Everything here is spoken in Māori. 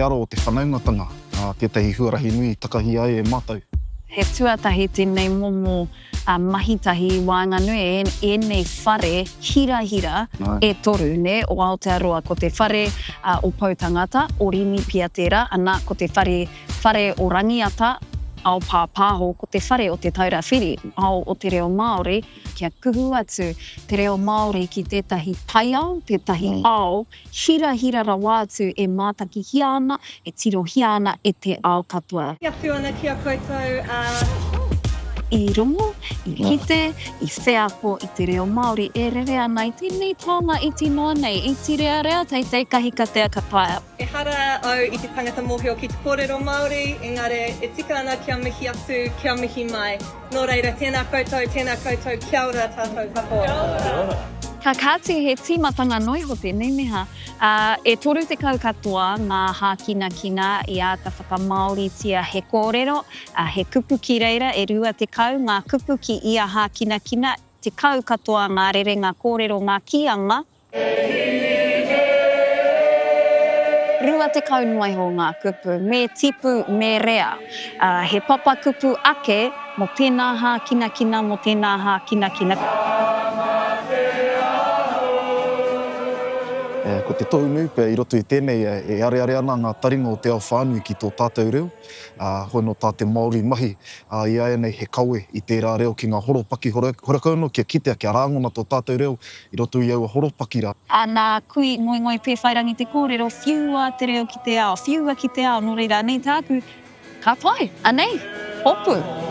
Aotearoa o te whanaungatanga, tētahi huarahi nui takahi ai e mātou. He tuatahi tēnei momo mahitahi wānganui nei whare hira e toru ne o Aotearoa ko te whare o pautangata o rimi pia tērā ana ko te whare o rangiata ao pāpāho ko te whare o te Taura Whiri ao o te Reo Māori kia kuhu atu te Reo Māori ki tētahi paiao, tētahi ao hira rawa atu e mātaki hiana, e tiro hiana e te ao katoa. Kia whiona kia koutou I rongo, I kite, I wheako i te Reo Māori e rere ana I tēnei tonga I tino nei, I te rea teitei kahika tea kataia. E hara au I te tangata mōhio ki te kōrero Māori, engare e tika ana kia mihi atu, kia mihi mai. Nō reira, tēnā koutou, kia ora tātou kapo. Ka kāti he tīmatanga noi ho tēnei meha. E toru te kau katoa ngā hākina I a ka whakamaoritia he kōrero, he kupu ki reira, e rua te kau, ngā kupu ki ia hākina te kau katoa ngā rere, ngā kōrero, ngā kianga. Rua te kau noai ho ngā kupu, me tipu, me rea. He papa kupu ake mo tēnā hākina, mo tēnā hākina. Ko te tohu pia I roto I tēnei e are ana ngā taringa o te ao whānui ki tō tātou reo. Hoi no tā te Māori mahi, I aia nei he kaue I tērā reo ki ngā horopaki horakauno kia kitea kia rangona tō tātou reo I roto I aua horopaki rā. Nā kui ngoi pē whairangi te kōrero, whiua te reo ki te ao, whiua ki te ao, nō reira, nei tāku, ka pai, anei, hopu.